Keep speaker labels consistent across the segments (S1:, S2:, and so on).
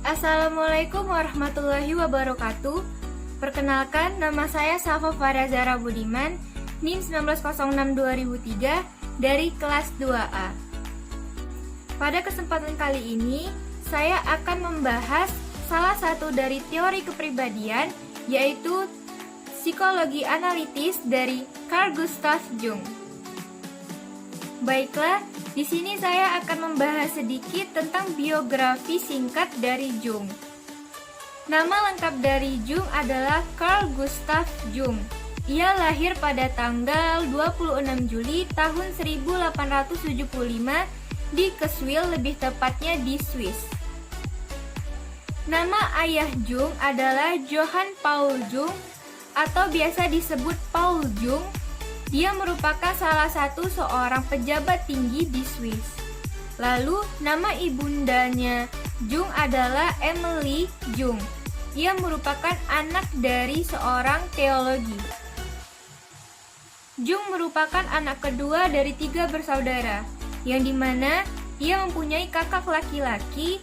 S1: Assalamualaikum warahmatullahi wabarakatuh. Perkenalkan, nama saya Safa Farazara Budiman, NIM 1906-2003 dari kelas 2A. Pada kesempatan kali ini, saya akan membahas salah satu dari teori kepribadian, yaitu psikologi analitis dari Carl Gustav Jung. Baiklah, di sini saya akan membahas sedikit tentang biografi singkat dari Jung. Nama lengkap dari Jung adalah Carl Gustav Jung. Ia lahir pada tanggal 26 Juli tahun 1875 di Keswil, lebih tepatnya di Swiss. Nama ayah Jung adalah Johann Paul Jung atau biasa disebut Paul Jung. Dia merupakan salah satu seorang pejabat tinggi di Swiss. Lalu, nama ibundanya Jung adalah Emily Jung. Ia merupakan anak dari seorang teologi. Jung merupakan anak kedua dari 3 bersaudara, yang dimana ia mempunyai kakak laki-laki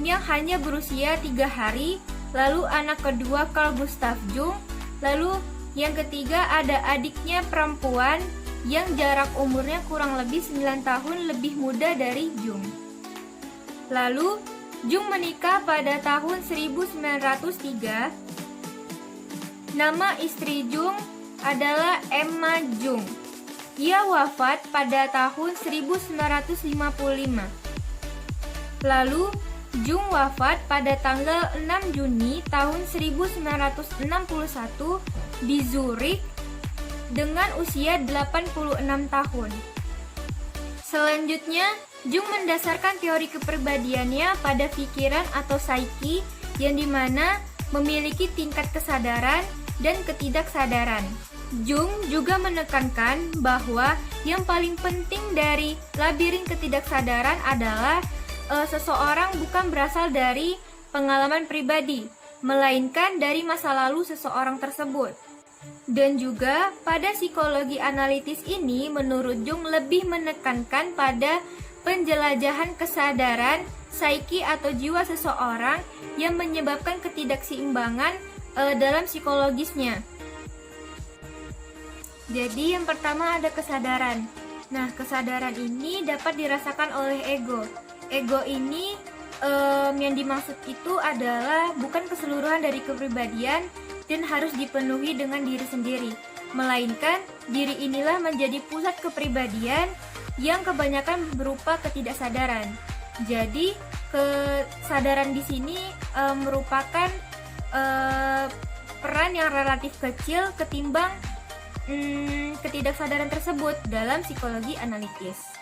S1: yang hanya berusia 3 hari, lalu anak kedua Carl Gustav Jung, lalu yang ketiga ada adiknya perempuan yang jarak umurnya kurang lebih 9 tahun lebih muda dari Jung. Lalu, Jung menikah pada tahun 1903. Nama istri Jung adalah Emma Jung. Ia wafat pada tahun 1955. Lalu, Jung wafat pada tanggal 6 Juni tahun 1961 di Zurich dengan usia 86 tahun. Selanjutnya, Jung mendasarkan teori kepribadiannya pada pikiran atau psyche yang dimana memiliki tingkat kesadaran dan ketidaksadaran. Jung juga menekankan bahwa yang paling penting dari labirin ketidaksadaran adalah seseorang bukan berasal dari pengalaman pribadi, melainkan dari masa lalu seseorang tersebut. Dan juga pada psikologi analitis ini menurut Jung lebih menekankan pada penjelajahan kesadaran, psyche atau jiwa seseorang yang menyebabkan ketidakseimbangan dalam psikologisnya. Jadi yang pertama ada kesadaran. Nah, kesadaran ini dapat dirasakan oleh ego. Ego ini yang dimaksud itu adalah bukan keseluruhan dari kepribadian dan harus dipenuhi dengan diri sendiri, melainkan diri inilah menjadi pusat kepribadian yang kebanyakan berupa ketidaksadaran. Jadi kesadaran di sini merupakan peran yang relatif kecil ketimbang ketidaksadaran tersebut dalam psikologi analitis.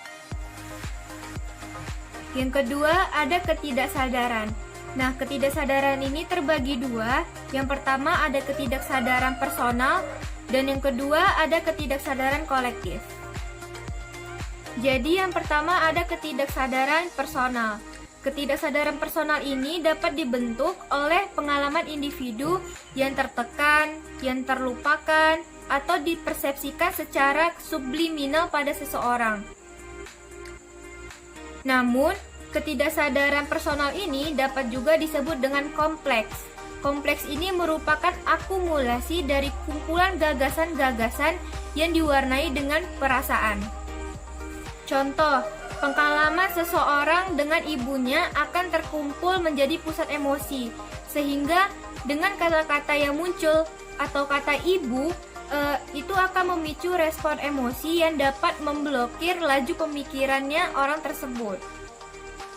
S1: Yang kedua ada ketidaksadaran. Nah, ketidaksadaran ini terbagi dua. Yang pertama ada ketidaksadaran personal dan yang kedua ada ketidaksadaran kolektif. Jadi yang pertama ada ketidaksadaran personal. Ketidaksadaran personal ini dapat dibentuk oleh pengalaman individu yang tertekan, yang terlupakan, atau dipersepsikan secara subliminal pada seseorang. Namun, ketidaksadaran personal ini dapat juga disebut dengan kompleks. Kompleks ini merupakan akumulasi dari kumpulan gagasan-gagasan yang diwarnai dengan perasaan. Contoh, pengalaman seseorang dengan ibunya akan terkumpul menjadi pusat emosi, sehingga dengan kata-kata yang muncul atau kata ibu, itu akan memicu respon emosi yang dapat memblokir laju pemikirannya orang tersebut.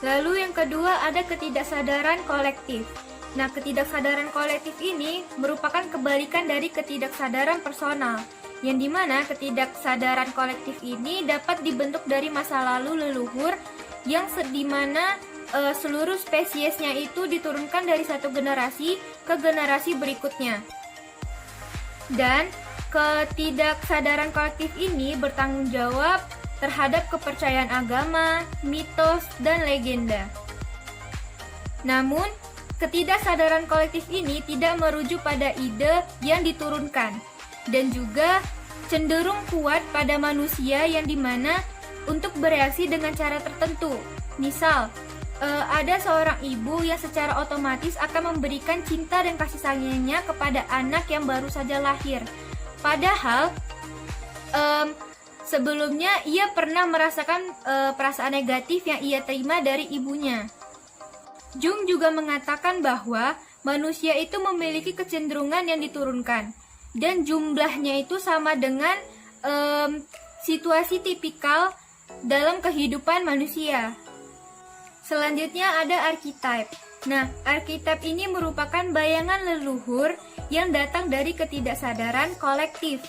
S1: Lalu yang kedua ada ketidaksadaran kolektif. Nah, ketidaksadaran kolektif ini merupakan kebalikan dari ketidaksadaran personal, yang dimana ketidaksadaran kolektif ini dapat dibentuk dari masa lalu leluhur yang dimana seluruh spesiesnya itu diturunkan dari satu generasi ke generasi berikutnya. Dan ketidaksadaran kolektif ini bertanggung jawab terhadap kepercayaan agama, mitos, dan legenda. Namun, ketidaksadaran kolektif ini tidak merujuk pada ide yang diturunkan dan juga cenderung kuat pada manusia yang dimana untuk bereaksi dengan cara tertentu. Misal, ada seorang ibu yang secara otomatis akan memberikan cinta dan kasih sayangnya kepada anak yang baru saja lahir. Padahal sebelumnya ia pernah merasakan perasaan negatif yang ia terima dari ibunya. Jung juga mengatakan bahwa manusia itu memiliki kecenderungan yang diturunkan, dan jumlahnya itu sama dengan situasi tipikal dalam kehidupan manusia. Selanjutnya ada archetype. Nah, archetype ini merupakan bayangan leluhur yang datang dari ketidaksadaran kolektif.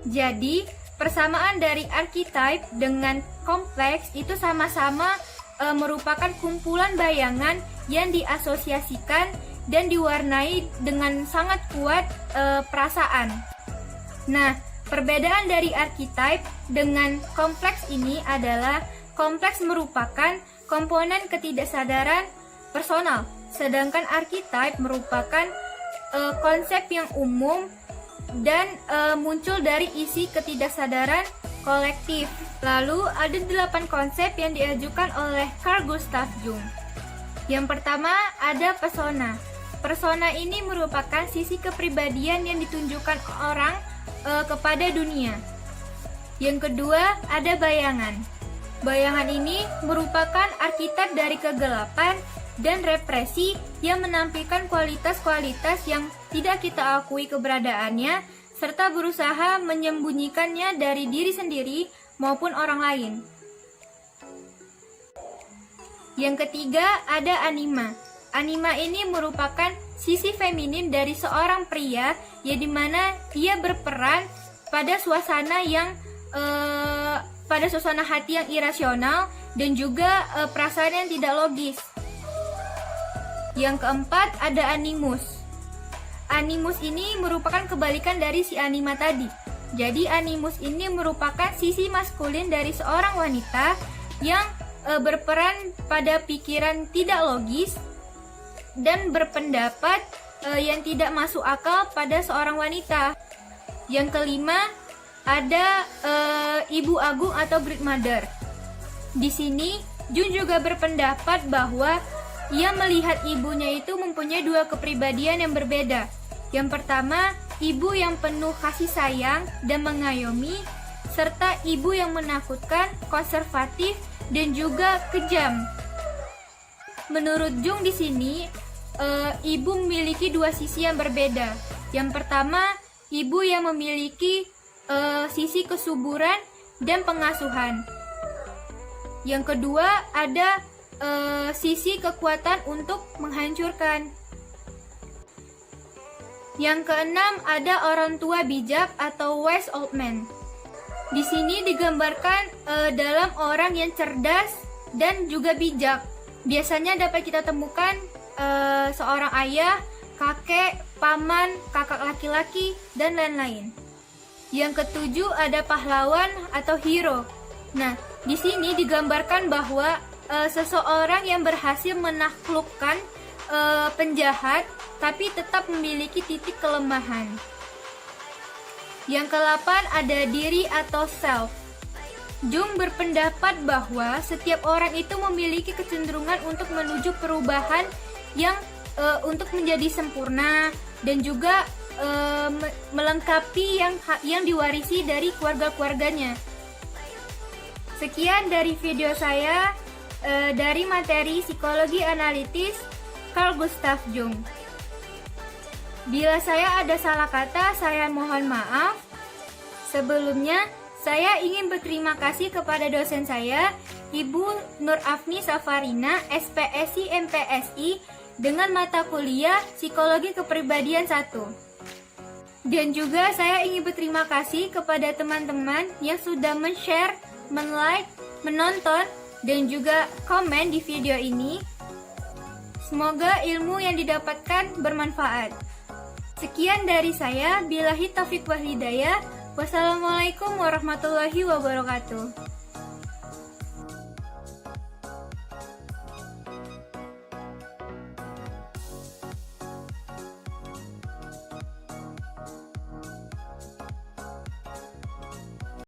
S1: Jadi, persamaan dari archetype dengan kompleks itu sama-sama merupakan kumpulan bayangan yang diasosiasikan dan diwarnai dengan sangat kuat perasaan. Nah, perbedaan dari archetype dengan kompleks ini adalah kompleks merupakan komponen ketidaksadaran personal, sedangkan archetype merupakan konsep yang umum dan muncul dari isi ketidaksadaran kolektif. Lalu ada 8 konsep yang diajukan oleh Carl Gustav Jung. Yang pertama ada persona. Persona ini merupakan sisi kepribadian yang ditunjukkan orang kepada dunia. Yang kedua ada bayangan. Bayangan ini merupakan archetype dari kegelapan dan represi yang menampilkan kualitas-kualitas yang tidak kita akui keberadaannya serta berusaha menyembunyikannya dari diri sendiri maupun orang lain. Yang ketiga ada anima. Anima ini merupakan sisi feminin dari seorang pria yang dimana ia berperan pada suasana hati yang irasional dan juga perasaan yang tidak logis. Yang keempat ada animus. Animus ini merupakan kebalikan dari si anima tadi. Jadi animus ini merupakan sisi maskulin dari seorang wanita yang berperan pada pikiran tidak logis dan berpendapat yang tidak masuk akal pada seorang wanita. Yang kelima ada Ibu Agung atau Great Mother. Di sini Jung juga berpendapat bahwa ia melihat ibunya itu mempunyai 2 kepribadian yang berbeda. Yang pertama, ibu yang penuh kasih sayang dan mengayomi, serta ibu yang menakutkan, konservatif, dan juga kejam. Menurut Jung di sini, ibu memiliki 2 sisi yang berbeda. Yang pertama, ibu yang memiliki sisi kesuburan dan pengasuhan. Yang kedua, ada sisi kekuatan untuk menghancurkan. Yang keenam, ada orang tua bijak atau wise old man. Di sini digambarkan dalam orang yang cerdas dan juga bijak. Biasanya dapat kita temukan seorang ayah, kakek, paman, kakak laki-laki, dan lain-lain. Yang ketujuh ada pahlawan atau hero. Nah, di sini digambarkan bahwa seseorang yang berhasil menaklukkan penjahat tapi tetap memiliki titik kelemahan. Yang ke-8 ada diri atau self. Jung berpendapat bahwa setiap orang itu memiliki kecenderungan untuk menuju perubahan yang untuk menjadi sempurna dan juga melengkapi yang diwarisi dari keluarga-keluarganya. Sekian dari video saya dari materi psikologi analitis Carl Gustav Jung. Bila saya ada salah kata, saya mohon maaf. Sebelumnya, saya ingin berterima kasih kepada dosen saya, Ibu Nur Afni Safarina, SPSI MPSI, dengan mata kuliah Psikologi Kepribadian 1. Dan juga saya ingin berterima kasih kepada teman-teman yang sudah men-share, men-like, menonton, dan juga komen di video ini. Semoga ilmu yang didapatkan bermanfaat. Sekian dari saya, billahi taufiq wal hidayah. Wassalamualaikum warahmatullahi wabarakatuh.